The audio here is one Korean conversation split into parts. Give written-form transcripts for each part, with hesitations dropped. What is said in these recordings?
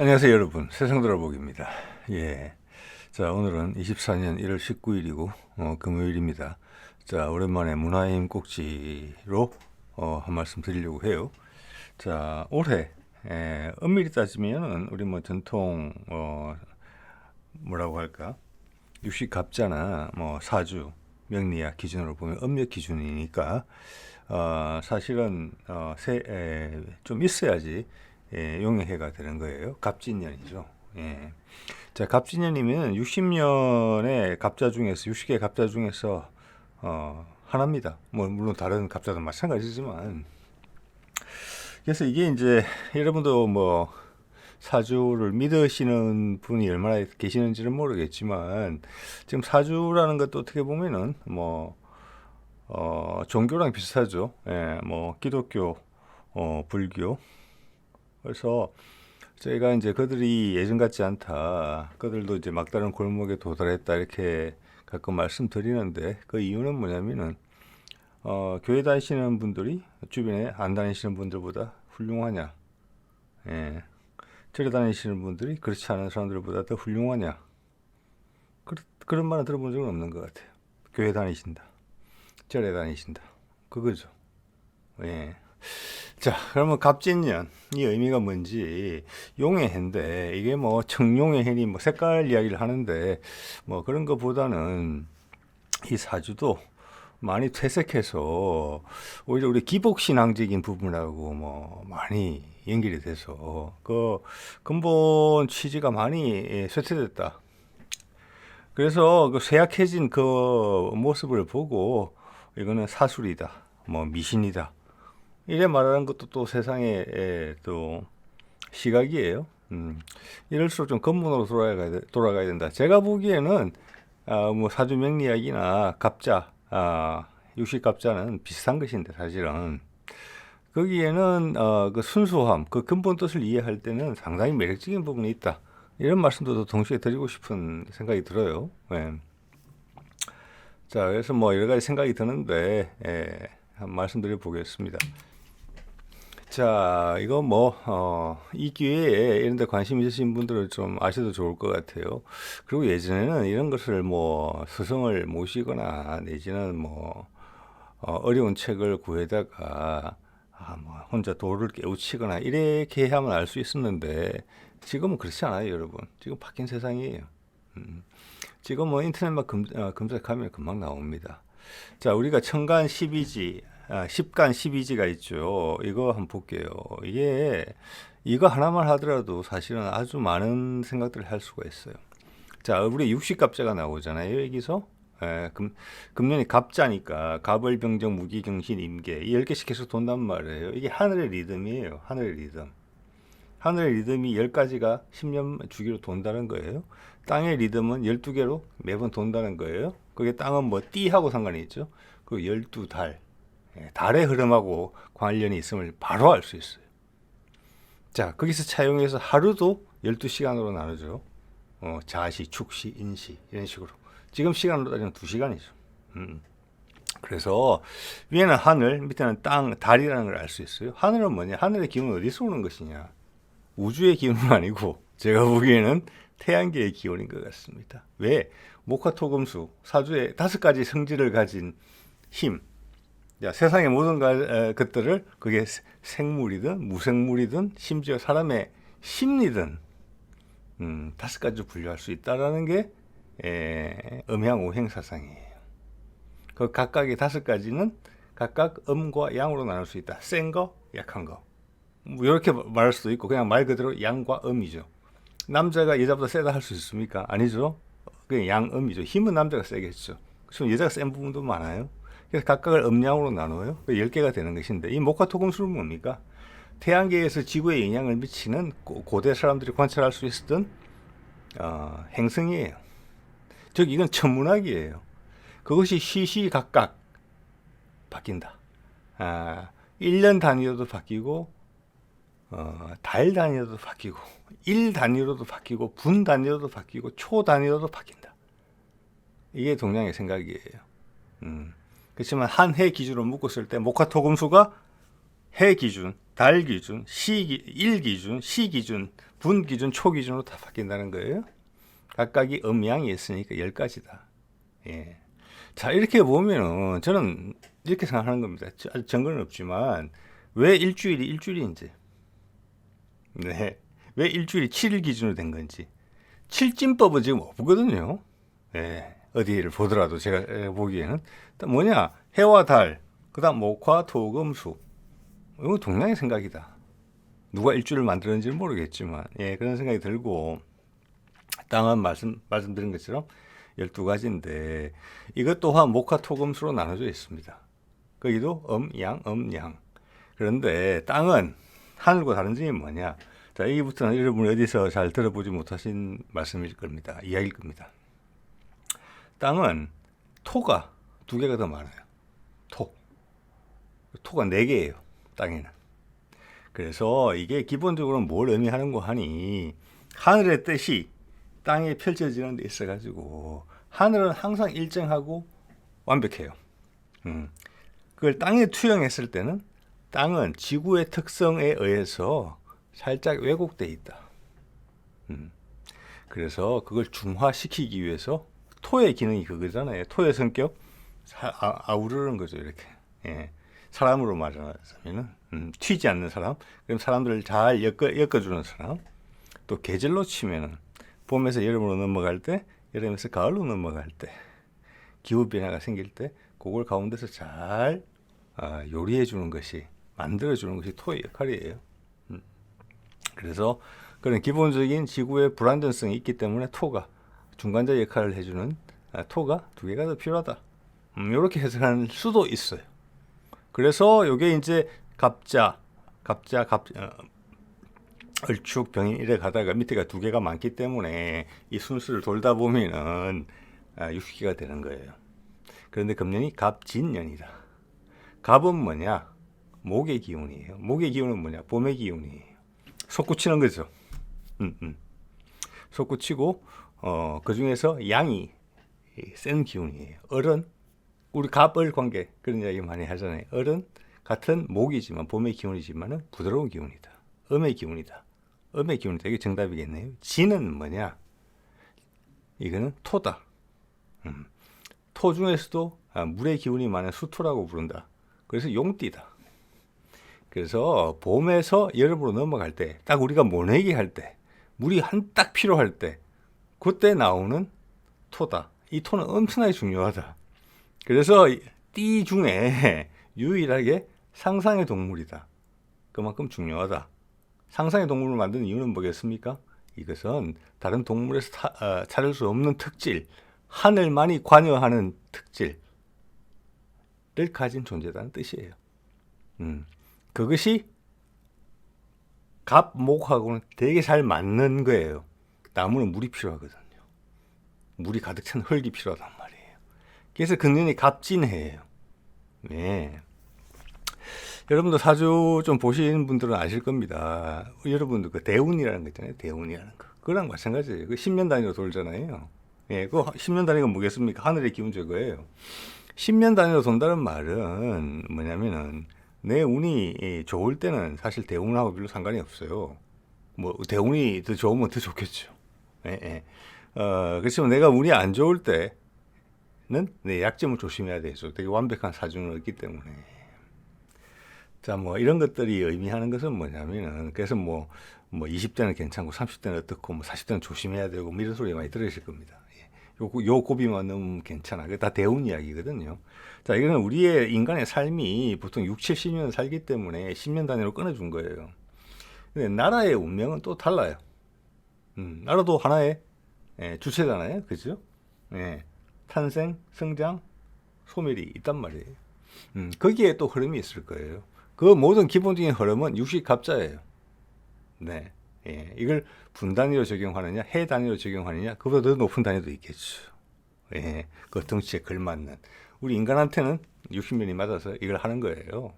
안녕하세요 여러분, 세상 돌아보기입니다. 예, 자 오늘은 24년 1월 19일이고 금요일입니다. 자 오랜만에 문화의 힘 꼭지로 한 말씀 드리려고 해요. 자 올해 엄밀히 따지면은 우리 뭐 전통 뭐라고 할까, 유시갑자나 뭐 사주 명리학 기준으로 보면 음력 기준이니까 사실은 좀 있어야지 용의 해가 되는 거예요. 갑진년이죠. 예. 자, 갑진년이면 60년의 갑자 중에서 60개 갑자 중에서 하나입니다. 뭐 물론 다른 갑자도 마찬가지지만, 그래서 이게 이제 여러분도 뭐 사주를 믿으시는 분이 얼마나 계시는지는 모르겠지만, 지금 사주라는 것도 어떻게 보면은 뭐 종교랑 비슷하죠. 예, 뭐 기독교, 불교. 그래서 저희가 이제 그들이 예전 같지 않다, 그들도 이제 막다른 골목에 도달했다, 이렇게 가끔 말씀드리는데, 그 이유는 뭐냐면은 교회 다니시는 분들이 주변에 안 다니시는 분들보다 훌륭하냐, 예, 절에 다니시는 분들이 그렇지 않은 사람들보다 더 훌륭하냐, 그런 말은 들어본 적은 없는 것 같아요. 교회 다니신다, 절에 다니신다, 그거죠. 예. 자, 그러면 갑진년 이 의미가 뭔지, 용의 해인데 이게 뭐 청룡의 해니 뭐 색깔 이야기를 하는데, 뭐 그런 것보다는 이 사주도 많이 퇴색해서 오히려 우리 기복신앙적인 부분하고 뭐 많이 연결이 돼서 그 근본 취지가 많이 쇠퇴됐다. 그래서 그 쇠약해진 그 모습을 보고 이거는 사술이다, 뭐 미신이다, 이래 말하는 것도 또 세상의 또 시각이에요. 이럴수록 좀 근본으로 돌아가야 된다. 제가 보기에는 뭐 사주 명리학이나 갑자, 육식갑자는 비슷한 것인데, 사실은 거기에는 그 순수함, 그 근본 뜻을 이해할 때는 상당히 매력적인 부분이 있다, 이런 말씀도 동시에 드리고 싶은 생각이 들어요. 예. 자, 그래서 뭐 여러 가지 생각이 드는데, 한번 말씀드려 보겠습니다. 자, 이거 뭐, 이 기회에 이런 데 관심 있으신 분들은 좀 아셔도 좋을 것 같아요. 그리고 예전에는 이런 것을 뭐, 스승을 모시거나 내지는 뭐, 어려운 책을 구해다가, 뭐, 혼자 도를 깨우치거나 이렇게 하면 알 수 있었는데, 지금은 그렇지 않아요, 여러분. 지금 바뀐 세상이에요. 지금 뭐 인터넷만 검색하면 금방 나옵니다. 자, 우리가 천간 12지, 10간 12지가 있죠. 이거 한번 볼게요. 이거 하나만 하더라도 사실은 아주 많은 생각들을 할 수가 있어요. 자, 우리 육식갑자가 나오잖아요, 여기서. 금년이 갑자니까 갑을병정 무기경신 임계, 이 10개씩 계속 돈단 말이에요. 이게 하늘의 리듬이에요. 하늘의 리듬. 하늘의 리듬이 10가지가 10년 주기로 돈다는 거예요. 땅의 리듬은 12개로 매번 돈다는 거예요. 그게 땅은 뭐 띠하고 상관이 있죠. 그 12달, 달의 흐름하고 관련이 있음을 바로 알 수 있어요. 자, 거기서 차용해서 하루도 12시간으로 나누죠. 자시, 축시, 인시, 이런 식으로. 지금 시간으로 따지면 2시간이죠. 그래서 위에는 하늘, 밑에는 땅, 달이라는 걸 알 수 있어요. 하늘은 뭐냐? 하늘의 기운은 어디서 오는 것이냐? 우주의 기운은 아니고, 제가 보기에는 태양계의 기운인 것 같습니다. 왜? 목화토금수, 사주의 5가지 성질을 가진 힘, 야, 세상의 모든 것들을, 그게 생물이든 무생물이든 심지어 사람의 심리든 5가지로 분류할 수 있다라는 게 음양오행사상이에요. 그 각각의 5가지는 각각 음과 양으로 나눌 수 있다. 센 거, 약한 거. 뭐 이렇게 말할 수도 있고, 그냥 말 그대로 양과 음이죠. 남자가 여자보다 세다 할 수 있습니까? 아니죠. 그냥 양음이죠. 힘은 남자가 세겠죠. 그렇지만 여자가 센 부분도 많아요. 그래서 각각을 음양으로 나눠요. 10개가 되는 것인데, 이 목화토금술은 뭡니까? 태양계에서 지구에 영향을 미치는 고대 사람들이 관찰할 수 있었던 행성이에요. 즉 이건 천문학이에요. 그것이 시시각각 바뀐다. 1년 단위로도 바뀌고, 달 단위로도 바뀌고, 일 단위로도 바뀌고, 분 단위로도 바뀌고, 초 단위로도 바뀐다. 이게 동양의 생각이에요. 그렇지만 한 해 기준으로 묶었을 때 목화토금수가 해 기준, 달 기준, 일 기준, 시 기준, 분 기준, 초 기준으로 다 바뀐다는 거예요. 각각이 음양이 있으니까 10가지다. 예. 자, 이렇게 보면은 저는 이렇게 생각하는 겁니다. 아직 증거는 없지만 왜 일주일이 일주일인지, 네, 왜 일주일이 7일 기준으로 된 건지. 칠진법은 지금 없거든요. 예, 어디를 보더라도 제가 보기에는 뭐냐, 해와 달, 그다음 목화, 토, 금, 수. 이거 동양의 생각이다. 누가 일주일을 만들었는지는 모르겠지만, 예, 그런 생각이 들고, 땅은 말씀드린 것처럼 12가지인데, 이것 또한 목화, 토, 금, 수로 나눠져 있습니다. 거기도 양. 그런데 땅은 하늘과 다른 점이 뭐냐? 자, 여기부터는 여러분이 어디서 잘 들어보지 못하신 말씀일 겁니다. 이야기일 겁니다. 땅은 토가 2개가 더 많아요. 토가 4개예요. 땅에는. 그래서 이게 기본적으로 뭘 의미하는 거 하니, 하늘의 뜻이 땅에 펼쳐지는 데 있어가지고 하늘은 항상 일정하고 완벽해요. 그걸 땅에 투영했을 때는 땅은 지구의 특성에 의해서 살짝 왜곡되어 있다. 그래서 그걸 중화시키기 위해서 토의 기능이 그거잖아요. 토의 성격 아우르는 거죠. 이렇게. 예. 사람으로 말하자면은 튀지 않는 사람, 그럼 사람들을 잘 엮어주는 사람. 또 계절로 치면은 봄에서 여름으로 넘어갈 때, 여름에서 가을로 넘어갈 때, 기후 변화가 생길 때 그걸 가운데서 잘 요리해 주는 것이, 만들어 주는 것이 토의 역할이에요. 그래서 그런 기본적인 지구의 불완전성이 있기 때문에 토가 중간자 역할을 해주는, 토가 2개가 더 필요하다. 이렇게 해석할 수도 있어요. 그래서 이게 이제 을축, 병인 이래 가다가 밑에가 2개가 많기 때문에 이 순수를 돌다 보면은 60개가 되는 거예요. 그런데 금년이 갑진년이다. 갑은 뭐냐? 목의 기운이에요. 목의 기운은 뭐냐? 봄의 기운이에요. 솟구치는 거죠. 솟구치고 그 중에서 양이 센 기운이에요. 을은 우리 갑을 관계 그런 이야기 많이 하잖아요. 을은 같은 목이지만 봄의 기운이지만은 부드러운 기운이다. 음의 기운이다. 음의 기운이다. 이게 정답이겠네요. 진은 뭐냐? 이거는 토다. 토 중에서도 물의 기운이 많은 수토라고 부른다. 그래서 용띠다. 그래서 봄에서 여름으로 넘어갈 때, 딱 우리가 모내기 할 때, 물이 딱 필요할 때, 그때 나오는 토다. 이 토는 엄청나게 중요하다. 그래서 띠 중에 유일하게 상상의 동물이다. 그만큼 중요하다. 상상의 동물을 만드는 이유는 뭐겠습니까? 이것은 다른 동물에서 찾을 수 없는 특질, 하늘만이 관여하는 특질을 가진 존재라는 뜻이에요. 그것이 갑, 목하고는 되게 잘 맞는 거예요. 나무는 물이 필요하거든요. 물이 가득 찬 흙이 필요하단 말이에요. 그래서 금년이 갑진해예요. 네. 여러분도 사주 좀 보신 분들은 아실 겁니다. 여러분도 그 대운이라는 거 있잖아요. 대운이라는 거. 그거랑 마찬가지예요. 그 10년 단위로 돌잖아요. 예, 그 10년 단위가 뭐겠습니까? 하늘의 기운 저거예요. 10년 단위로 돈다는 말은 뭐냐면은 내 운이 좋을 때는 사실 대운하고 별로 상관이 없어요. 뭐 대운이 더 좋으면 더 좋겠죠. 예. 그렇지만 내가 운이 안 좋을 때는 내 약점을 조심해야 되죠. 되게 완벽한 사주는 없기 때문에. 자, 뭐 이런 것들이 의미하는 것은 뭐냐면은 그래서 뭐 20대는 괜찮고 30대는 어떻고 뭐 40대는 조심해야 되고 뭐 이런 소리 많이 들으실 겁니다. 요 고비만 넣으면 괜찮아. 그게 다 대운 이야기거든요. 자, 이거는 우리의 인간의 삶이 보통 6, 70년 살기 때문에 10년 단위로 끊어준 거예요. 근데 나라의 운명은 또 달라요. 나라도 하나의 주체잖아요. 그죠? 예. 탄생, 성장, 소멸이 있단 말이에요. 거기에 또 흐름이 있을 거예요. 그 모든 기본적인 흐름은 육식갑자예요. 네. 예, 이걸 분 단위로 적용하느냐, 해 단위로 적용하느냐, 그보다 더 높은 단위도 있겠죠. 예, 그 덩치에 걸맞는. 우리 인간한테는 60년이 맞아서 이걸 하는 거예요.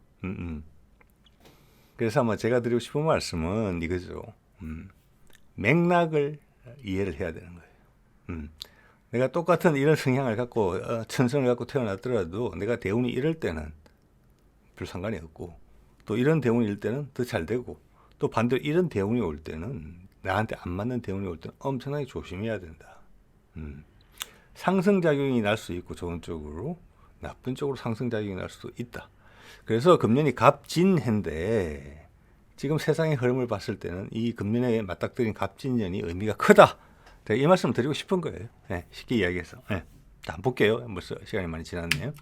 그래서 아마 제가 드리고 싶은 말씀은 이거죠. 맥락을 이해를 해야 되는 거예요. 내가 똑같은 이런 성향을 갖고, 천성을 갖고 태어났더라도 내가 대운이 이럴 때는 별 상관이 없고, 또 이런 대운이 일 때는 더 잘 되고, 또 반대로 이런 대운이 올 때는 나한테 안 맞는 대운이 올 때는 엄청나게 조심해야 된다. 상승작용이 날 수 있고 좋은 쪽으로, 나쁜 쪽으로 상승작용이 날 수도 있다. 그래서 금년이 갑진해인데 지금 세상의 흐름을 봤을 때는 이 금년에 맞닥뜨린 갑진년이 의미가 크다. 제가 이 말씀 드리고 싶은 거예요. 네, 쉽게 이야기해서. 네. 자, 한번 볼게요. 벌써 시간이 많이 지났네요.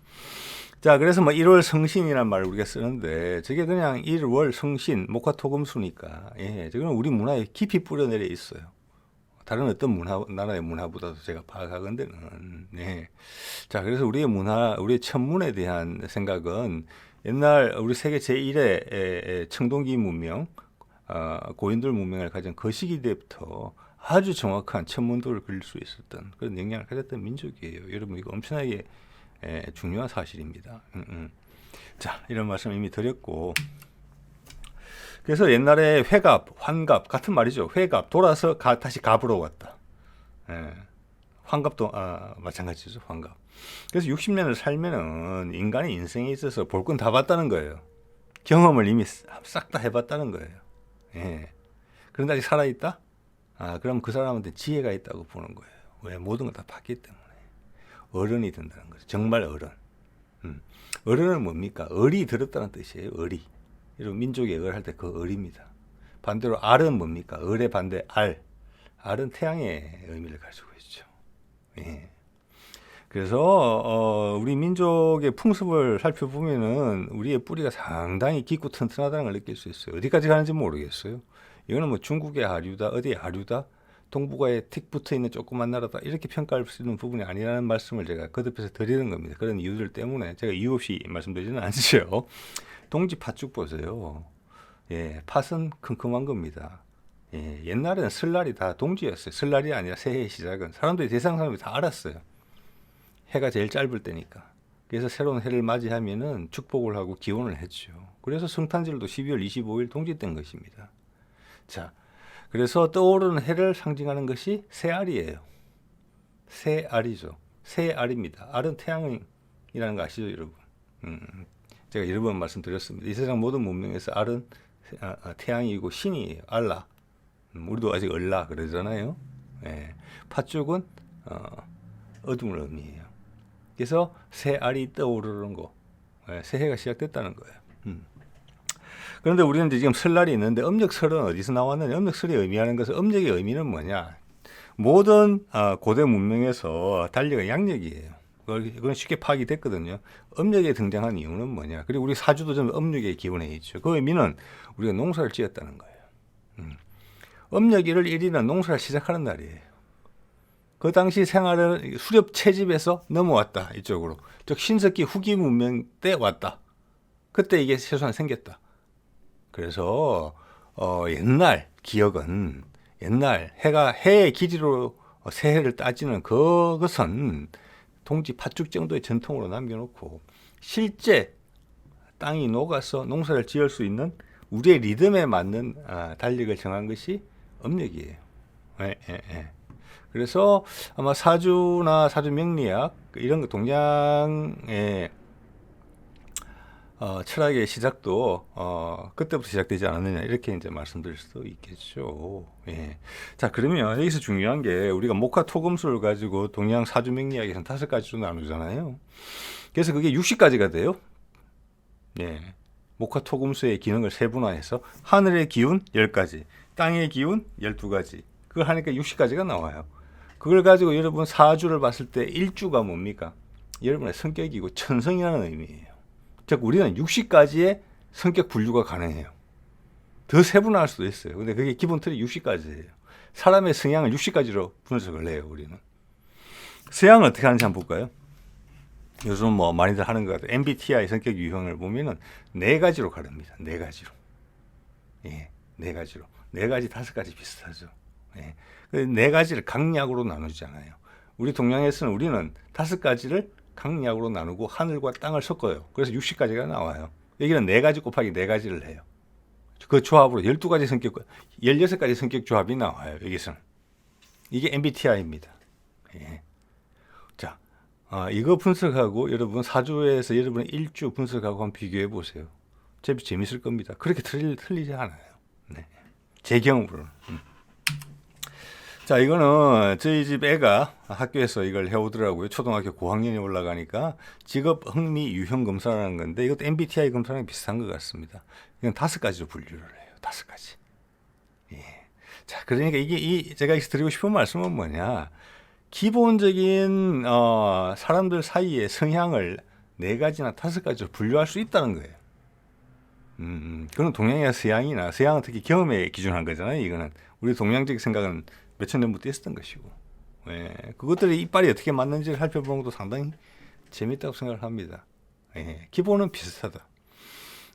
자, 그래서 뭐 1월 성신이란 말을 우리가 쓰는데 저게 그냥 1월 성신, 목화토금수니까 예, 저거는 우리 문화에 깊이 뿌려내려 있어요. 다른 어떤 나라의 문화보다도 제가 파악하건대는 네. 자, 그래서 우리의 문화, 우리의 천문에 대한 생각은 옛날 우리 세계 제1의 청동기 문명, 고인돌 문명을 가진 거시기 때부터 아주 정확한 천문도를 그릴 수 있었던 그런 역량을 가졌던 민족이에요. 여러분 이거 엄청나게 중요한 사실입니다. 자, 이런 말씀 이미 드렸고, 그래서 옛날에 회갑, 환갑 같은 말이죠. 회갑 돌아서 다시 갑으로 왔다. 예. 환갑도 마찬가지죠. 환갑. 그래서 60년을 살면은 인간의 인생에 있어서 볼 건 다 봤다는 거예요. 경험을 이미 싹 다 해봤다는 거예요. 예. 그런데 아직 살아있다? 그럼 그 사람한테 지혜가 있다고 보는 거예요. 왜? 모든 걸 다 봤기 때문에. 어른이 된다는 거죠. 정말 어른. 어른은 뭡니까? 을이 들었다는 뜻이에요. 을이. 여러분 민족의 을 할 때 그 을입니다. 반대로 알은 뭡니까? 을의 반대 알. 알은 태양의 의미를 가지고 있죠. 예. 그래서 우리 민족의 풍습을 살펴보면은 우리의 뿌리가 상당히 깊고 튼튼하다는 걸 느낄 수 있어요. 어디까지 가는지 모르겠어요. 이거는 뭐 중국의 아류다, 어디의 아류다, 동북아에 틱 붙어 있는 조그만 나라다 이렇게 평가할 수 있는 부분이 아니라는 말씀을 제가 거듭해서 드리는 겁니다. 그런 이유들 때문에 제가 이유 없이 말씀드리지는 않죠. 동지 팥죽 보세요. 예, 팥은 큼큼한 겁니다. 예, 옛날에는 설날이 다 동지였어요. 설날이 아니라 새해의 시작은 사람들이 대상 사람들이 다 알았어요. 해가 제일 짧을 때니까. 그래서 새로운 해를 맞이하면은 축복을 하고 기원을 했죠. 그래서 성탄절도 12월 25일 동지 땐 것입니다. 자, 그래서 떠오르는 해를 상징하는 것이 새알이에요. 새알이죠. 새알입니다. 알은 태양이라는 거 아시죠, 여러분? 제가 여러 번 말씀드렸습니다. 이 세상 모든 문명에서 알은 태양이고 신이에요. 알라. 우리도 아직 얼라 그러잖아요. 예. 팥죽은 어둠을 의미해요. 그래서 새알이 떠오르는 거, 예, 새해가 시작됐다는 거예요. 그런데 우리는 이제 지금 설날이 있는데 음력설은 어디서 나왔느냐? 음력설이 의미하는 것은 음력의 의미는 뭐냐? 모든 고대 문명에서 달력은 양력이에요. 그건 쉽게 파악이 됐거든요. 음력에 등장한 이유는 뭐냐? 그리고 우리 사주도 좀 음력의 기원에 있죠. 그 의미는 우리가 농사를 지었다는 거예요. 음력 1월 1일은 농사를 시작하는 날이에요. 그 당시 생활은 수렵 채집에서 넘어왔다. 이쪽으로. 즉 신석기 후기 문명 때 왔다. 그때 이게 최소한 생겼다. 그래서 옛날 기억은 옛날 해의 길이로 새해를 따지는 그것은 동지 팥죽 정도의 전통으로 남겨놓고 실제 땅이 녹아서 농사를 지을 수 있는 우리의 리듬에 맞는 달력을 정한 것이 음력이에요. 그래서 아마 사주나 사주 명리학 이런 거 동양의 철학의 시작도 그때부터 시작되지 않았느냐 이렇게 이제 말씀드릴 수도 있겠죠. 예. 자, 그러면 여기서 중요한 게 우리가 목화토금수를 가지고 동양 사주 명리학에서는 5가지로 나누잖아요. 그래서 그게 60가지가 돼요. 예. 목화토금수의 기능을 세분화해서 하늘의 기운 10가지, 땅의 기운 12가지. 그걸 하니까 60가지가 나와요. 그걸 가지고 여러분 사주를 봤을 때 일주가 뭡니까? 여러분의 성격이고 천성이라는 의미예요. 즉 우리는 60가지의 성격 분류가 가능해요. 더 세분화할 수도 있어요. 근데 그게 기본 틀이 60가지예요. 사람의 성향을 60가지로 분석을 해요. 우리는. 서양은 어떻게 하는지 한번 볼까요? 요즘 뭐 많이들 하는 것 같아요. MBTI 성격 유형을 보면은 4가지로 가릅니다. 4가지로. 예, 4가지로. 4가지, 5가지 비슷하죠. 예. 4가지를 강약으로 나누잖아요. 우리 동양에서는 우리는 5가지를 강약으로 나누고 하늘과 땅을 섞어요. 그래서 60가지가 나와요. 여기는 4가지 곱하기 4가지를 해요. 그 조합으로 12가지 성격, 16가지 성격 조합이 나와요. 여기서는. 이게 MBTI입니다. 예. 자, 이거 분석하고 여러분 사주에서 여러분의 일주 분석하고 한번 비교해 보세요. 재밌을 겁니다. 그렇게 틀리지 않아요. 네. 제 경우로는. 자, 이거는 저희 집 애가 학교에서 이걸 해오더라고요. 초등학교 고학년이 올라가니까 직업 흥미 유형 검사라는 건데 이것도 MBTI 검사랑 비슷한 것 같습니다. 이건 5가지로 분류를 해요. 5가지. 예. 자, 그러니까 이게 제가 드리고 싶은 말씀은 뭐냐? 기본적인 사람들 사이의 성향을 4가지나 5가지로 분류할 수 있다는 거예요. 그건 동양이나 서양이나 서양은 특히 경험에 기준한 거잖아요. 이거는 우리 동양적 생각은 몇천 년부터 있었던 것이고, 예, 그것들이 이빨이 어떻게 맞는지를 살펴보는 것도 상당히 재밌다고 생각을 합니다. 예, 기본은 비슷하다.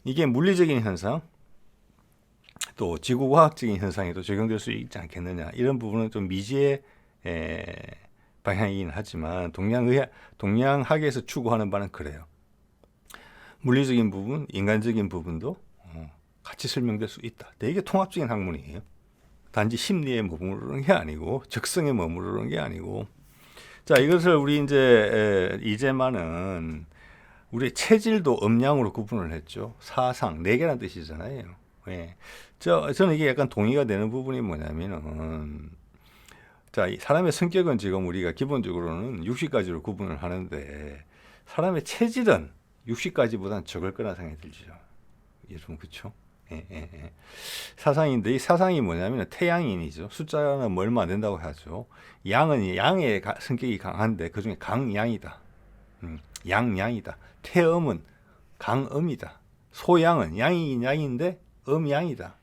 이게 물리적인 현상, 또 지구과학적인 현상에도 적용될 수 있지 않겠느냐, 이런 부분은 좀 미지의 방향이긴 하지만 동양학에서 추구하는 바는 그래요. 물리적인 부분, 인간적인 부분도 같이 설명될 수 있다. 되게 통합적인 학문이에요. 단지 심리에 머무르는 게 아니고 적성에 머무르는 게 아니고. 자, 이것을 우리 이제만은 우리 체질도 음양으로 구분을 했죠. 사상, 4개라는 뜻이잖아요. 예. 저는 이게 약간 동의가 되는 부분이 뭐냐면은, 자, 사람의 성격은 지금 우리가 기본적으로는 60가지로 구분을 하는데 사람의 체질은 60가지보다는 적을 거라 생각이 들죠. 여러분, 그렇죠? 예. 사상인데 이 사상이 뭐냐면 태양인이죠. 숫자는 뭐 얼마 안 된다고 하죠. 양의 성격이 강한데 그중에 강양이다. 양이다. 태음은 강음이다. 소양은 양인데 음양이다.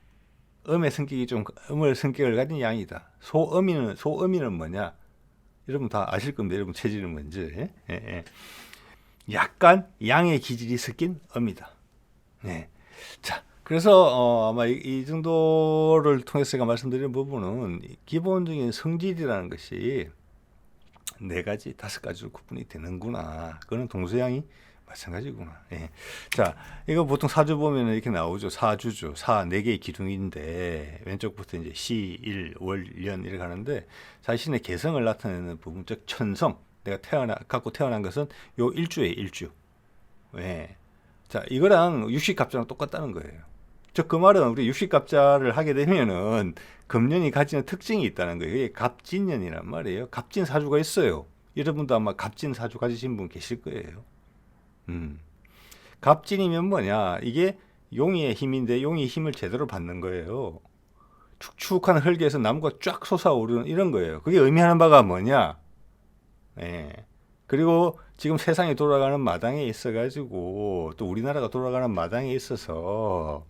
음의 성격이 좀 음의 성격을 가진 양이다. 소음이는 뭐냐? 여러분 다 아실 겁니다. 여러분 체질은 뭔지. 예. 약간 양의 기질이 섞인 음이다. 네. 자, 그래서 아마 이 정도를 통해서 제가 말씀드리는 부분은 기본적인 성질이라는 것이 4가지, 5가지로 구분이 되는구나. 그거는 동서양이 마찬가지구나. 예. 자, 이거 보통 사주 보면 이렇게 나오죠. 사주죠. 4개의 기둥인데 왼쪽부터 이제 시, 일, 월, 년 이렇게 가는데 자신의 개성을 나타내는 부분, 즉 천성. 내가 갖고 태어난 것은 요 일주예요, 일주. 예. 자, 이거랑 육식갑자랑 똑같다는 거예요. 즉, 그 말은 우리 육식갑자를 하게 되면은 금년이 가지는 특징이 있다는 거예요. 이게 갑진년이란 말이에요. 갑진사주가 있어요. 여러분도 아마 갑진사주 가지신 분 계실 거예요. 갑진이면 뭐냐? 이게 용의의 힘인데 용의 힘을 제대로 받는 거예요. 축축한 흙에서 나무가 쫙 솟아오르는 이런 거예요. 그게 의미하는 바가 뭐냐? 예. 그리고 지금 세상이 돌아가는 마당에 있어가지고 또 우리나라가 돌아가는 마당에 있어서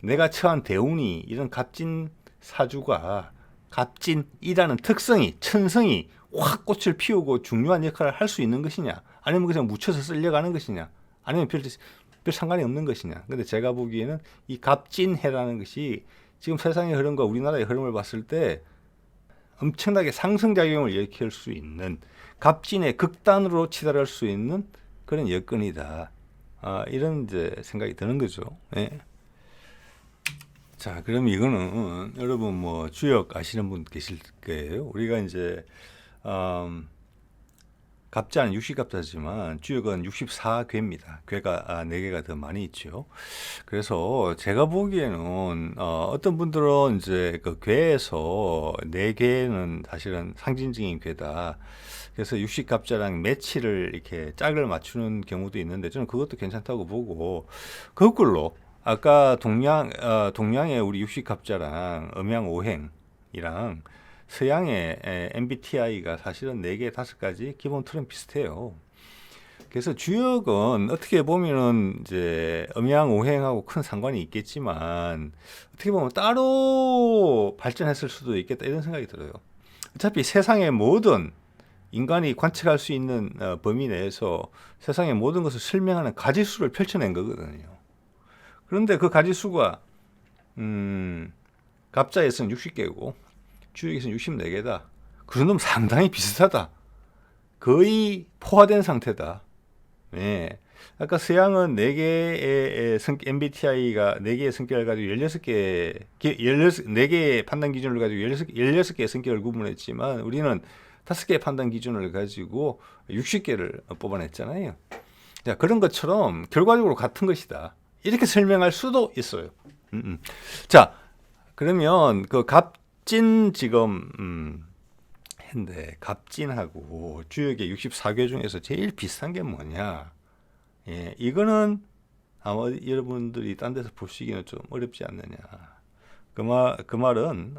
내가 처한 대운이 이런 갑진 사주가 갑진이라는 특성이 천성이 확 꽃을 피우고 중요한 역할을 할 수 있는 것이냐, 아니면 그냥 묻혀서 쓸려가는 것이냐, 아니면 별 상관이 없는 것이냐. 근데 제가 보기에는 이 갑진해라는 것이 지금 세상의 흐름과 우리나라의 흐름을 봤을 때 엄청나게 상승작용을 일으킬 수 있는, 갑진의 극단으로 치달을 수 있는 그런 여건이다. 이런 이제 생각이 드는 거죠. 예. 자, 그럼 이거는 여러분 뭐 주역 아시는 분 계실 거예요. 우리가 이제 갑자는 60갑자지만 주역은 64괴입니다. 괴가 4개가 더 많이 있죠. 그래서 제가 보기에는 어떤 분들은 이제 그 괴에서 4개는 사실은 상징적인 괴다. 그래서 60갑자랑 매치를 이렇게 짝을 맞추는 경우도 있는데 저는 그것도 괜찮다고 보고, 거꾸로 아까 동양의 우리 60갑자랑 음양오행이랑 서양의 MBTI가 사실은 4개, 5가지 기본 틀은 비슷해요. 그래서 주역은 어떻게 보면은 이제 음양오행하고 큰 상관이 있겠지만 어떻게 보면 따로 발전했을 수도 있겠다, 이런 생각이 들어요. 어차피 세상의 모든 인간이 관측할 수 있는 범위 내에서 세상의 모든 것을 설명하는 가지수를 펼쳐낸 거거든요. 그런데 그 가지수가 갑자에서는 60개고 주역에서는 64개다. 그 정도면 상당히 비슷하다. 거의 포화된 상태다. 네. 아까 서양은 4개의 MBTI가 4개의 성격을 가지고 4개의 판단 기준을 가지고 16개의 성격을 구분했지만 우리는 5개의 판단 기준을 가지고 60개를 뽑아냈잖아요. 자, 그런 것처럼 결과적으로 같은 것이다. 이렇게 설명할 수도 있어요. 자, 그러면 그 갑진 지금 근데 갑진하고 주역의 64개 중에서 제일 비슷한 게 뭐냐? 예, 이거는 아마 여러분들이 딴 데서 보시기는 좀 어렵지 않느냐. 그 말은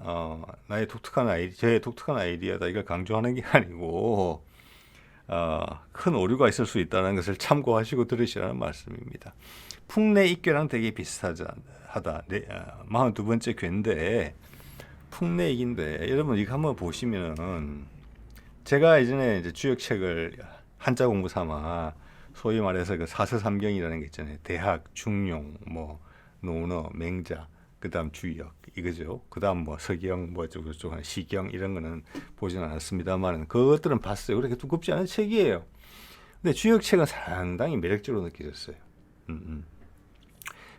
저의 독특한 아이디어다 이걸 강조하는 게 아니고 큰 오류가 있을 수 있다는 것을 참고하시고 들으시라는 말씀입니다. 풍내익괴랑 되게 비슷하다. 42번째 괴인데 풍내익인데 여러분 이거 한번 보시면은 제가 예전에 이제 주역책을 한자 공부 삼아 소위 말해서 그 사서삼경이라는 게 있잖아요. 대학, 중용, 뭐 논어, 맹자, 그다음 주역 이거죠. 그다음 뭐 서경, 뭐 저쪽 시경 이런 거는 보진 않았습니다만 그것들은 봤어요. 그렇게 두껍지 않은 책이에요. 근데 주역책은 상당히 매력적으로 느껴졌어요.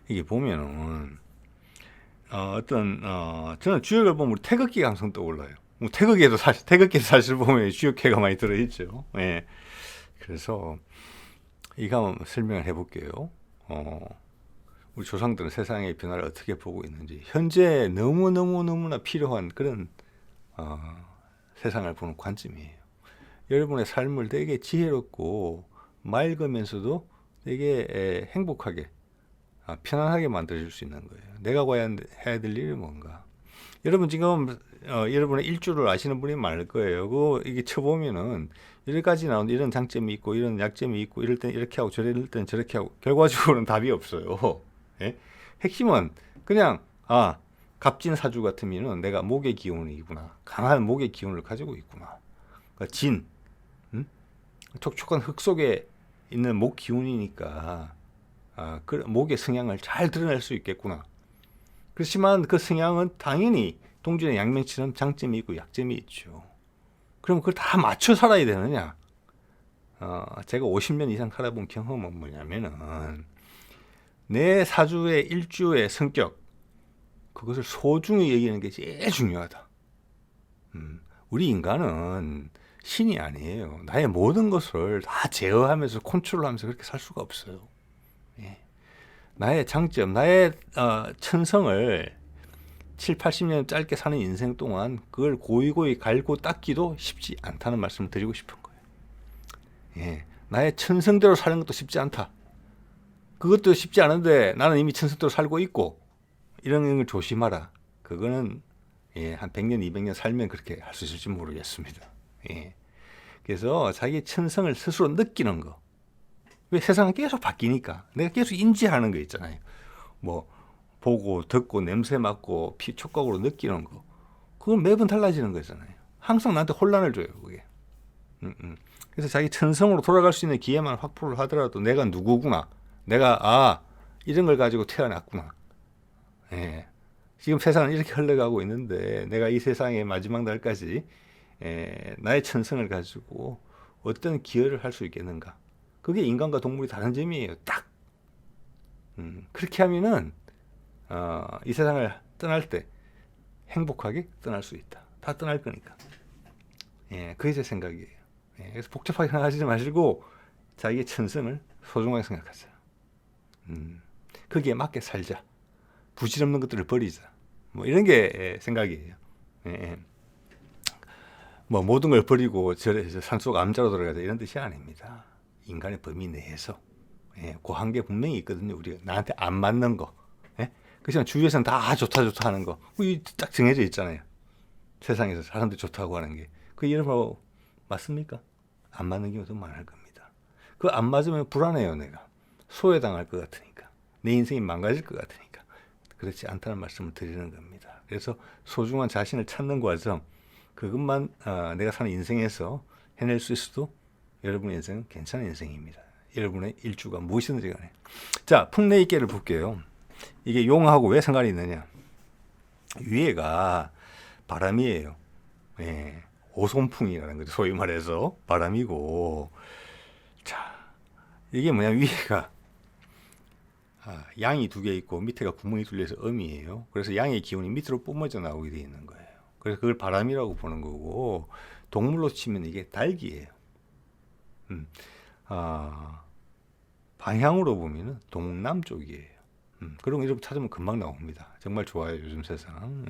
이게 보면은 저는 주역을 보면 우리 태극기 감성 떠올라요. 뭐 태극기에도 사실 보면 주역회가 많이 들어있죠. 예. 그래서 이거 한번 설명을 해볼게요. 우리 조상들은 세상의 변화를 어떻게 보고 있는지 현재 너무나 필요한 그런 세상을 보는 관점이에요. 여러분의 삶을 되게 지혜롭고 맑으면서도 되게 행복하게 편안하게 만들어줄 수 있는 거예요. 내가 과연 해야 될 일이 뭔가. 여러분 지금 여러분의 일주를 아시는 분이 많을 거예요. 이게 쳐보면은 여기까지 나오는 이런 장점이 있고 이런 약점이 있고 이럴 땐 이렇게 하고 저럴 땐 저렇게 하고 결과적으로는 답이 없어요. 예? 핵심은 그냥 갑진사주 같으면은 내가 목의 기운이구나. 강한 목의 기운을 가지고 있구나. 그러니까 촉촉한 흙 속에 있는 목 기운이니까 그 목의 성향을 잘 드러낼 수 있겠구나. 그렇지만 그 성향은 당연히 동전의 양면처럼 장점이 있고 약점이 있죠. 그럼 그걸 다 맞춰 살아야 되느냐? 제가 50년 이상 살아본 경험은 뭐냐면은 내 사주의 일주의 성격 그것을 소중히 여기는 게 제일 중요하다. 우리 인간은 신이 아니에요. 나의 모든 것을 다 제어하면서 컨트롤하면서 그렇게 살 수가 없어요. 예. 나의 장점, 나의 천성을 7, 80년 짧게 사는 인생 동안 그걸 고이고이 갈고 닦기도 쉽지 않다는 말씀을 드리고 싶은 거예요. 예. 나의 천성대로 사는 것도 쉽지 않다. 그것도 쉽지 않은데 나는 이미 천성대로 살고 있고 이런 걸 조심하라. 그거는 한 100년, 200년 살면 그렇게 할 수 있을지 모르겠습니다. 예. 그래서 자기 천성을 스스로 느끼는 거. 왜 세상은 계속 바뀌니까 내가 계속 인지하는 거 있잖아요. 뭐 보고 듣고 냄새 맡고 촉각으로 느끼는 거. 그건 매번 달라지는 거잖아요. 항상 나한테 혼란을 줘요, 그게. 그래서 자기 천성으로 돌아갈 수 있는 기회만 확보를 하더라도 내가 누구구나. 내가 이런 걸 가지고 태어났구나. 예. 지금 세상은 이렇게 흘러가고 있는데 내가 이 세상의 마지막 날까지 나의 천성을 가지고 어떤 기여를 할 수 있겠는가. 그게 인간과 동물이 다른 점이에요. 딱. 그렇게 하면은 이 세상을 떠날 때 행복하게 떠날 수 있다. 다 떠날 거니까. 예, 그게 제 생각이에요. 예, 그래서 복잡하게 생각하지 마시고 자기의 천성을 소중하게 생각하자. 거기에 맞게 살자. 부질없는 것들을 버리자. 뭐 이런 게 생각이에요. 예. 뭐 모든 걸 버리고 산속 암자로 들어가자 이런 뜻이 아닙니다. 인간의 범위 내에서 그 한계 분명히 있거든요. 우리가 나한테 안 맞는 거. 예? 그렇지만 주위에서는 다 좋다 하는 거. 그게 딱 정해져 있잖아요. 세상에서 사람들 좋다고 하는 게. 그 여러분 맞습니까? 안 맞는 경우도 많을 겁니다. 그 안 맞으면 불안해요. 내가. 소외당할 것 같으니까. 내 인생이 망가질 것 같으니까. 그렇지 않다는 말씀을 드리는 겁니다. 그래서 소중한 자신을 찾는 과정 그것만 내가 사는 인생에서 해낼 수 있어도 여러분의 인생은 괜찮은 인생입니다. 여러분의 일주가 무엇이든지 간에. 자, 풍내익계를 볼게요. 이게 용하고 왜 상관이 있느냐. 위에가 바람이에요. 예, 오손풍이라는 거죠. 소위 말해서 바람이고. 자, 이게 뭐냐. 위에가 양이 두 개 있고 밑에가 구멍이 뚫려서 음이에요. 그래서 양의 기운이 밑으로 뿜어져 나오게 되어 있는 거예요. 그래서 그걸 바람이라고 보는 거고 동물로 치면 이게 닭이에요. 방향으로 보면은 동남쪽이에요. 그런 거 이렇게 찾으면 금방 나옵니다. 정말 좋아요. 요즘 세상.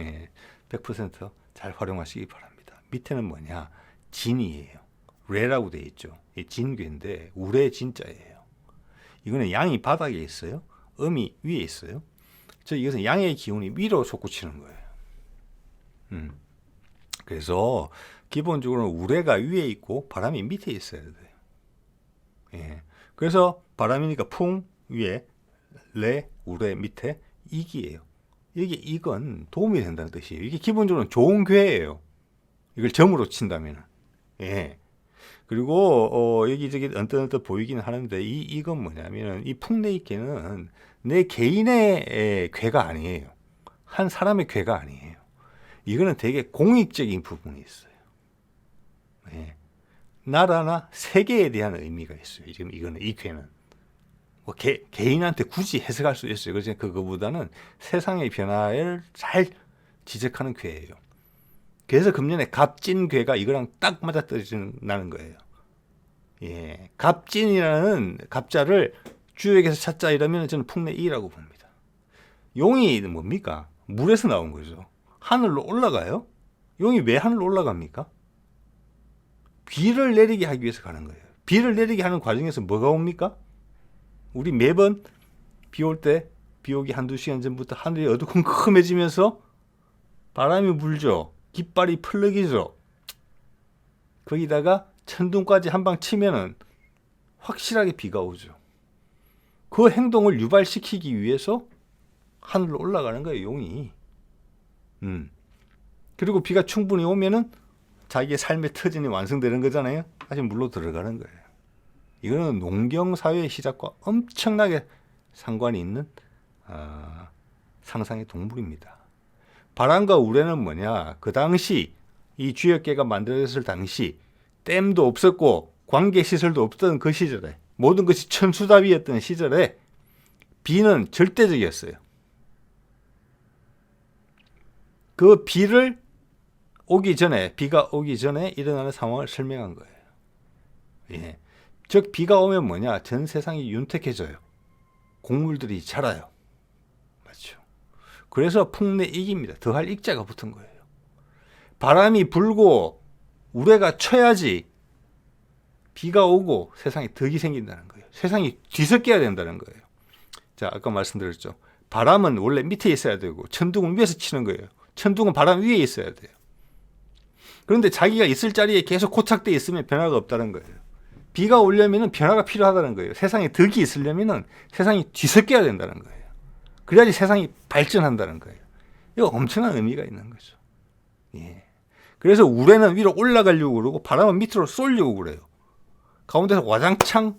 100% 잘 활용하시기 바랍니다. 밑에는 뭐냐? 진이에요. 레라고 되어 있죠. 진괴인데 우레 진자예요. 이거는 양이 바닥에 있어요. 음이 위에 있어요. 이것은 양의 기운이 위로 솟구치는 거예요. 그래서 기본적으로 우레가 위에 있고 바람이 밑에 있어야 돼요. 예. 그래서 바람이니까 풍 위에, 레, 우레 밑에 이기예요. 이게 이건 도움이 된다는 뜻이에요. 이게 기본적으로 좋은 괴예요. 이걸 점으로 친다면. 예. 그리고 여기저기 언뜻언뜻 보이긴 하는데 이건 뭐냐면은 이 풍내익괴는 내 개인의 괴가 아니에요. 한 사람의 괴가 아니에요. 이거는 되게 공익적인 부분이 있어요. 예. 나라나 세계에 대한 의미가 있어요. 지금 이거는 이 괴는 뭐 개인한테 굳이 해석할 수 있어요. 그래서 그거보다는 세상의 변화를 잘 지적하는 괴예요. 그래서 금년에 갑진괴가 이거랑 딱 맞아떨어지는 거예요. 예, 갑진이라는 갑자를 주역에서 찾자 이러면 저는 풍내이라고 봅니다. 용이 뭡니까? 물에서 나온 거죠. 하늘로 올라가요? 용이 왜 하늘로 올라갑니까? 비를 내리게 하기 위해서 가는 거예요. 비를 내리게 하는 과정에서 뭐가 옵니까? 우리 매번 비 올 때, 비 오기 한두 시간 전부터 하늘이 어두컴컴해지면서 바람이 불죠. 깃발이 펄럭이죠. 거기다가 천둥까지 한 방 치면은 확실하게 비가 오죠. 그 행동을 유발시키기 위해서 하늘로 올라가는 거예요, 용이. 그리고 비가 충분히 오면은 자기의 삶의 터전이 완성되는 거잖아요. 다시 물로 들어가는 거예요. 이거는 농경사회의 시작과 엄청나게 상관이 있는 상상의 동물입니다. 바람과 우레는 뭐냐? 그 당시 이 주역계가 만들어졌을 당시 댐도 없었고 관계시설도 없던 그 시절에 모든 것이 천수답이었던 시절에 비는 절대적이었어요. 그 비를 비가 오기 전에 일어나는 상황을 설명한 거예요. 예. 즉 비가 오면 뭐냐? 전 세상이 윤택해져요. 곡물들이 자라요. 맞죠? 그래서 풍내익입니다. 더할 익자가 붙은 거예요. 바람이 불고 우레가 쳐야지 비가 오고 세상에 덕이 생긴다는 거예요. 세상이 뒤섞여야 된다는 거예요. 자, 아까 말씀드렸죠. 바람은 원래 밑에 있어야 되고 천둥은 위에서 치는 거예요. 천둥은 바람 위에 있어야 돼요. 그런데 자기가 있을 자리에 계속 고착되어 있으면 변화가 없다는 거예요. 비가 오려면 변화가 필요하다는 거예요. 세상에 덕이 있으려면 세상이 뒤섞여야 된다는 거예요. 그래야지 세상이 발전한다는 거예요. 이거 엄청난 의미가 있는 거죠. 예. 그래서 우레는 위로 올라가려고 그러고 바람은 밑으로 쏠려고 그래요. 가운데서 와장창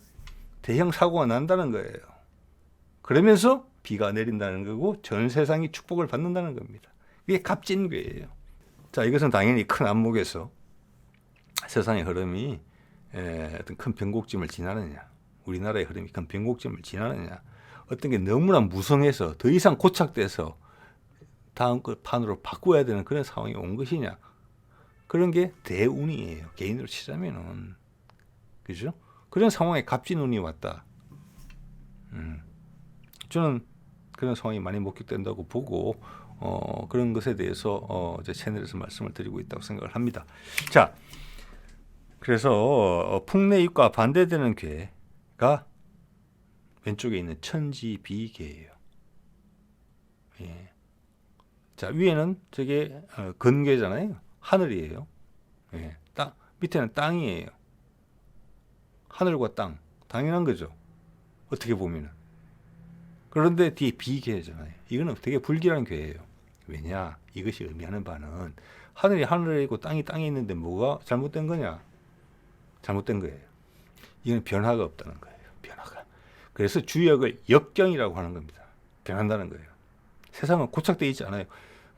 대형 사고가 난다는 거예요. 그러면서 비가 내린다는 거고 전 세상이 축복을 받는다는 겁니다. 이게 갑진괴예요. 자, 이것은 당연히 큰 안목에서 세상의 흐름이 어떤 큰 변곡점을 지나느냐, 우리나라의 흐름이 큰 변곡점을 지나느냐, 어떤 게 너무나 무성해서 더 이상 고착돼서 다음 판으로 바꿔야 되는 그런 상황이 온 것이냐, 그런 게 대운이에요. 개인으로 치자면은. 그죠? 그런 상황에 갑진운이 왔다. 저는 그런 상황이 많이 목격된다고 보고 그런 것에 대해서 제 채널에서 말씀을 드리고 있다고 생각을 합니다. 자, 그래서 풍내익과 반대되는 괴가 왼쪽에 있는 천지비계예요. 예. 자, 위에는 저게 근괴잖아요. 하늘이에요. 예. 밑에는 땅이에요. 하늘과 땅, 당연한 거죠. 어떻게 보면은. 그런데 뒤에 비계잖아요. 이거는 되게 불길한 괴예요. 왜냐? 이것이 의미하는 바는 하늘이 하늘에 있고 땅이 땅에 있는데 뭐가 잘못된 거냐? 잘못된 거예요. 이건 변화가 없다는 거예요. 변화가. 그래서 주역을 역경이라고 하는 겁니다. 변한다는 거예요. 세상은 고착되어 있지 않아요.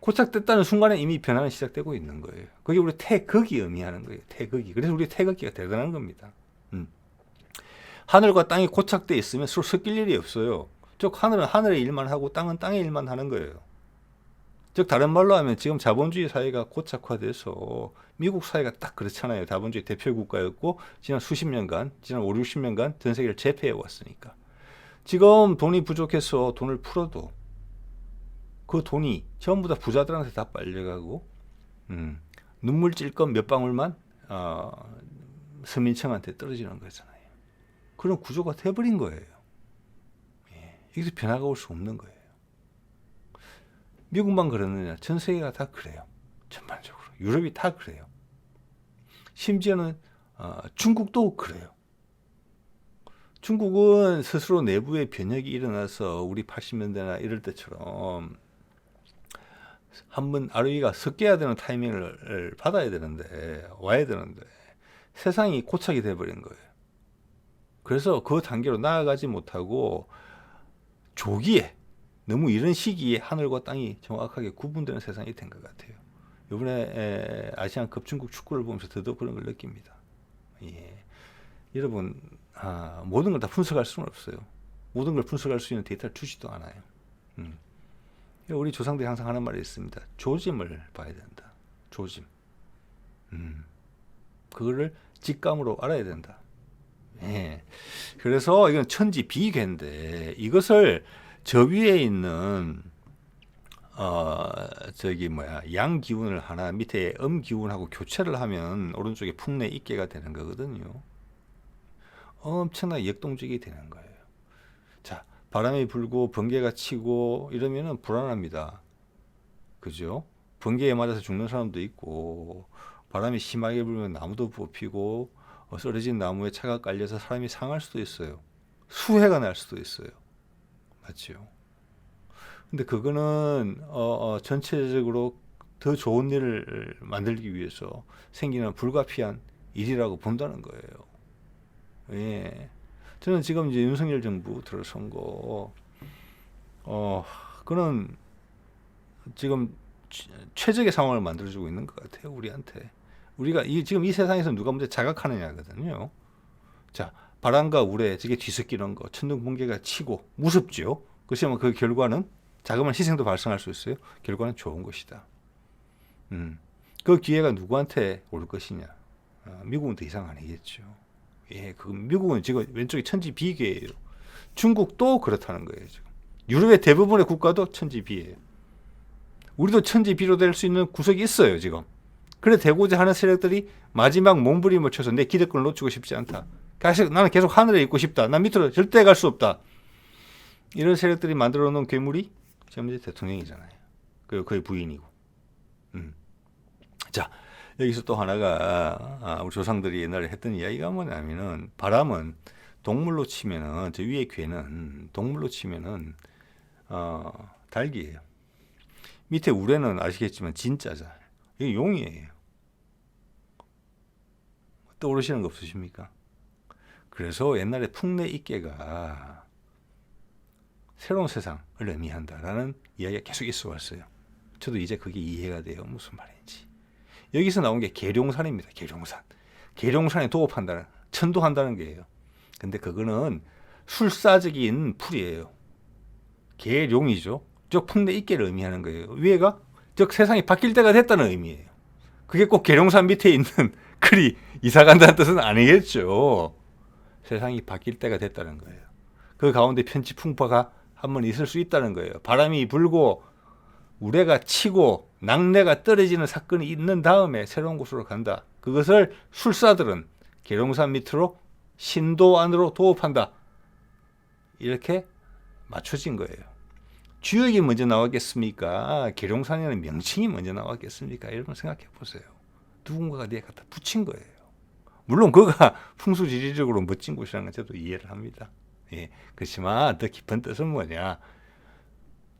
고착됐다는 순간에 이미 변화는 시작되고 있는 거예요. 그게 우리 태극이 의미하는 거예요. 태극이. 그래서 우리 태극기가 대단한 겁니다. 하늘과 땅이 고착되어 있으면 서로 섞일 일이 없어요. 즉 하늘은 하늘의 일만 하고 땅은 땅의 일만 하는 거예요. 즉 다른 말로 하면 지금 자본주의 사회가 고착화돼서 미국 사회가 딱 그렇잖아요. 자본주의 대표 국가였고 지난 수십 년간, 지난 5, 60년간 전 세계를 제패해 왔으니까. 지금 돈이 부족해서 돈을 풀어도 그 돈이 전부 다 부자들한테 다 빨려가고 눈물 찔끔 몇 방울만 서민층한테 떨어지는 거잖아요. 그런 구조가 돼버린 거예요. 여기서 변화가 올 수 없는 거예요. 미국만 그러느냐? 전 세계가 다 그래요. 전반적으로 유럽이 다 그래요. 심지어는 중국도 그래요. 중국은 스스로 내부의 변혁이 일어나서 우리 80년대나 이럴 때처럼 한번 ROE가 섞여야 되는 타이밍을 받아야 되는데 와야 되는데 세상이 고착이 돼버린 거예요. 그래서 그 단계로 나아가지 못하고 조기에 너무 이런 시기에 하늘과 땅이 정확하게 구분되는 세상이 된 것 같아요. 이번에 아시안컵 중국 축구를 보면서 더더욱 그런 걸 느낍니다. 예. 여러분 모든 걸 다 분석할 수는 없어요. 모든 걸 분석할 수 있는 데이터를 주지도 않아요. 우리 조상들이 항상 하는 말이 있습니다. 조짐을 봐야 된다. 조짐. 그거를 직감으로 알아야 된다. 예. 그래서 이건 천지 비계인데 이것을 저 위에 있는 양 기운을 하나 밑에 음 기운하고 교체를 하면 오른쪽에 풍내 입계가 되는 거거든요. 엄청나게 역동적이 되는 거예요. 자, 바람이 불고 번개가 치고 이러면은 불안합니다. 그죠? 번개에 맞아서 죽는 사람도 있고 바람이 심하게 불면 나무도 뽑히고 쓰러진 나무에 차가 깔려서 사람이 상할 수도 있어요. 수해가 날 수도 있어요. 맞죠? 근데 그거는 전체적으로 더 좋은 일을 만들기 위해서 생기는 불가피한 일이라고 본다는 거예요. 예. 저는 지금 이제 윤석열 정부 들어선 거, 그는 지금 최적의 상황을 만들어주고 있는 것 같아요, 우리한테. 우리가 지금 이 세상에서 누가 먼저 자각하느냐거든요. 자, 바람과 우레, 저게 뒤섞이는 거, 천둥 번개가 치고 무섭죠. 그렇지만 그 결과는 자그마한 희생도 발생할 수 있어요. 결과는 좋은 것이다. 그 기회가 누구한테 올 것이냐? 미국은 더 이상 아니겠죠. 예, 그 미국은 지금 왼쪽이 천지 비계예요. 중국도 그렇다는 거예요. 지금 유럽의 대부분의 국가도 천지 비예요. 우리도 천지 비로 될 수 있는 구석이 있어요. 지금. 그래 되고자 하는 세력들이 마지막 몸부림을 쳐서 내 기득권을 놓치고 싶지 않다. 나는 계속 하늘에 있고 싶다. 난 밑으로 절대 갈 수 없다. 이런 세력들이 만들어 놓은 괴물이 지금 이제 대통령이잖아요. 그리고 그의 부인이고. 자, 여기서 또 하나가 우리 조상들이 옛날에 했던 이야기가 뭐냐면은 바람은 동물로 치면은 저 위에 괴는 동물로 치면은 닭이에요. 밑에 우레는 아시겠지만 진짜자. 이게 용이에요. 떠오르시는 거 없으십니까? 그래서 옛날에 풍내 입계가 새로운 세상을 의미한다라는 이야기가 계속 있어 왔어요. 저도 이제 그게 이해가 돼요. 무슨 말인지. 여기서 나온 게 계룡산입니다. 계룡산. 계룡산에 도업한다는, 천도한다는 게예요. 근데 그거는 술사적인 풀이에요. 계룡이죠. 즉 풍내 입계를 의미하는 거예요. 위에가 즉 세상이 바뀔 때가 됐다는 의미예요. 그게 꼭 계룡산 밑에 있는 글이 이사 간다는 뜻은 아니겠죠. 세상이 바뀔 때가 됐다는 거예요. 그 가운데 편지풍파가 한번 있을 수 있다는 거예요. 바람이 불고 우레가 치고 낙뢰가 떨어지는 사건이 있는 다음에 새로운 곳으로 간다. 그것을 술사들은 계룡산 밑으로 신도 안으로 도업한다. 이렇게 맞춰진 거예요. 주역이 먼저 나왔겠습니까? 계룡산에는 명칭이 먼저 나왔겠습니까? 여러분 생각해 보세요. 누군가가 내 갖다 붙인 거예요. 물론 그가 풍수지리적으로 멋진 곳이라는 건 저도 이해를 합니다. 예, 그렇지만 더 깊은 뜻은 뭐냐?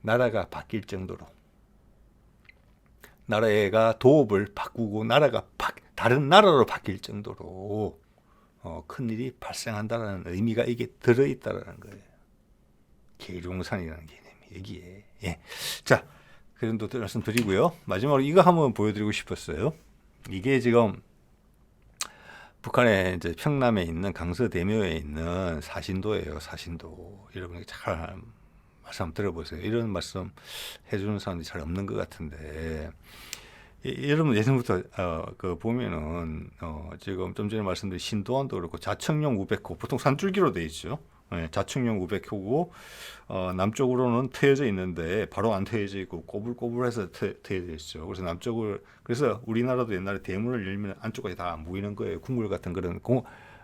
나라가 바뀔 정도로 나라가 도읍을 바꾸고 나라가 다른 나라로 바뀔 정도로 큰 일이 발생한다는 의미가 이게 들어있다는 거예요. 계룡산이라는 개념이 여기에. 예. 자, 그런 또 말씀드리고요. 마지막으로 이거 한번 보여드리고 싶었어요. 이게 지금 북한의 이제 평남에 있는 강서대묘에 있는 사신도예요. 사신도. 여러분이 잘 말씀 한번 들어보세요. 이런 말씀 해주는 사람들이 잘 없는 것 같은데, 여러분 예전부터 그 보면은 지금 좀 전에 말씀드린 신도안도 그렇고 자청룡 우백호 보통 산줄기로 돼 있죠. 예, 좌측용 우백호고 남쪽으로는 트여져 있는데 바로 안 트여져 있고 꼬불꼬불해서 트여져 있죠. 그래서 남쪽을 그래서 우리나라도 옛날에 대문을 열면 안쪽까지 다 안 보이는 거예요. 궁궐 같은 그런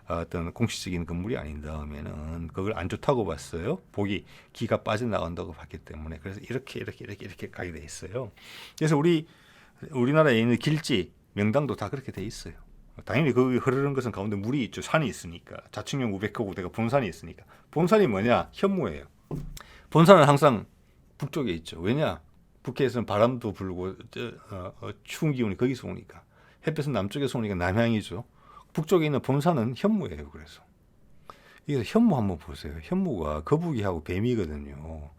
어떤 공식적인 건물이 아닌 다음에는 그걸 안 좋다고 봤어요. 보기 기가 빠져나간다고 봤기 때문에 그래서 이렇게 가게 돼 있어요. 그래서 우리나라에 있는 길지 명당도 다 그렇게 돼 있어요. 당연히 거기 흐르는 것은 가운데 물이 있죠. 산이 있으니까. 좌측용 우백호 부대가 본산이 있으니까. 본산이 뭐냐? 현무예요. 본산은 항상 북쪽에 있죠. 왜냐? 북해에서는 바람도 불고 추운 기운이 거기서 오니까. 햇볕은 남쪽에서 오니까 남향이죠. 북쪽에 있는 본산은 현무예요. 그래서 여기서 현무 한번 보세요. 현무가 거북이하고 뱀이거든요.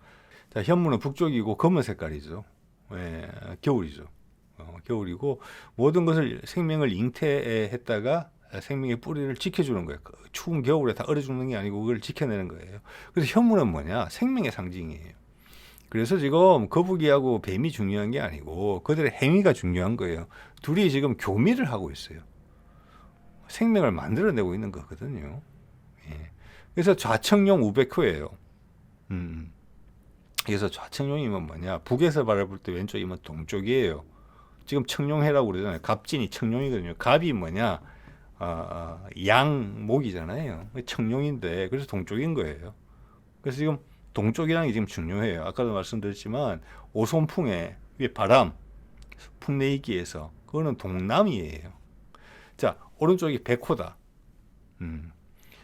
자, 현무는 북쪽이고 검은 색깔이죠. 예, 겨울이죠. 겨울이고 모든 것을 생명을 잉태했다가 생명의 뿌리를 지켜주는 거예요. 추운 겨울에 다 얼어 죽는 게 아니고 그걸 지켜내는 거예요. 그래서 현무는 뭐냐? 생명의 상징이에요. 그래서 지금 거북이하고 뱀이 중요한 게 아니고 그들의 행위가 중요한 거예요. 둘이 지금 교미를 하고 있어요. 생명을 만들어내고 있는 거거든요. 예. 그래서 좌청룡 우백호예요. 그래서 좌청룡이면 뭐냐? 북에서 바라볼 때 왼쪽이면 동쪽이에요. 지금 청룡해라고 그러잖아요. 갑진이 청룡이거든요. 갑이 뭐냐? 양목이잖아요. 청룡인데 그래서 동쪽인 거예요. 그래서 지금 동쪽이라는 게 지금 중요해요. 아까도 말씀드렸지만 오손풍에 위에 바람, 풍내이기에서 그거는 동남이에요. 자, 오른쪽이 백호다.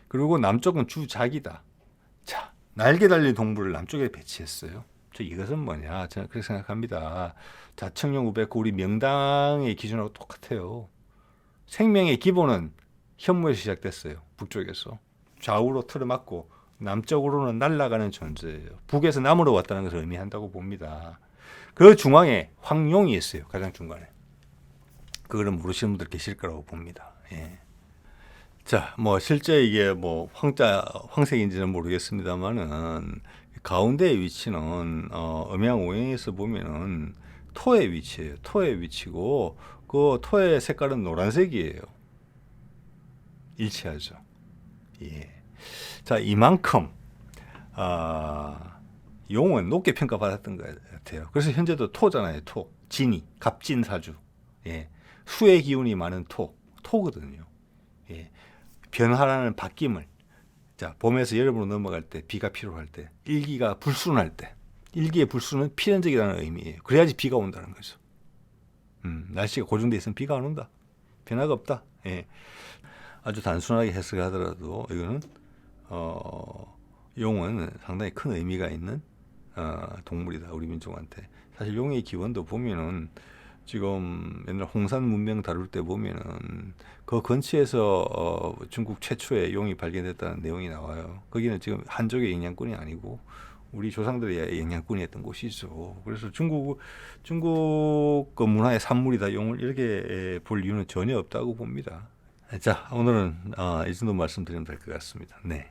그리고 남쪽은 주작이다. 자, 날개 달린 동물을 남쪽에 배치했어요. 이것은 뭐냐? 저는 그렇게 생각합니다. 좌청룡 우백호 우리 명당의 기준하고 똑같아요. 생명의 기본은 현무에서 시작됐어요. 북쪽에서. 좌우로 틀어막고 남쪽으로는 날아가는 존재예요. 북에서 남으로 왔다는 것을 의미한다고 봅니다. 그 중앙에 황룡이 있어요. 가장 중간에. 그거를 모르시는 분들 계실 거라고 봅니다. 예. 자, 뭐 실제 이게 뭐 황색인지는 모르겠습니다만은 가운데의 위치는 음양 오행에서 보면은 토의 위치예요. 토의 위치고 그 토의 색깔은 노란색이에요. 일치하죠. 예. 자, 이만큼 용은 높게 평가받았던 것 같아요. 그래서 현재도 토잖아요. 토, 진이, 갑진사주. 예. 수의 기운이 많은 토거든요. 예. 변화라는 바뀜을 자, 봄에서 여름으로 넘어갈 때 비가 필요할 때 일기가 불순할 때 일기의 불순은 필연적이라는 의미예요. 그래야지 비가 온다는 거죠. 날씨가 고정돼 있으면 비가 안 온다. 변화가 없다. 예. 아주 단순하게 해석하더라도 이거는 용은 상당히 큰 의미가 있는 동물이다. 우리 민족한테. 사실 용의 기원도 보면은 지금 옛날 홍산 문명 다룰 때 보면은 그 근처에서 중국 최초의 용이 발견됐다는 내용이 나와요. 거기는 지금 한족의 영향권이 아니고 우리 조상들의 영향권이었던 곳이죠. 그래서 중국 그 문화의 산물이다 용을 이렇게 볼 이유는 전혀 없다고 봅니다. 자, 오늘은 이 정도 말씀드리면 될 것 같습니다. 네.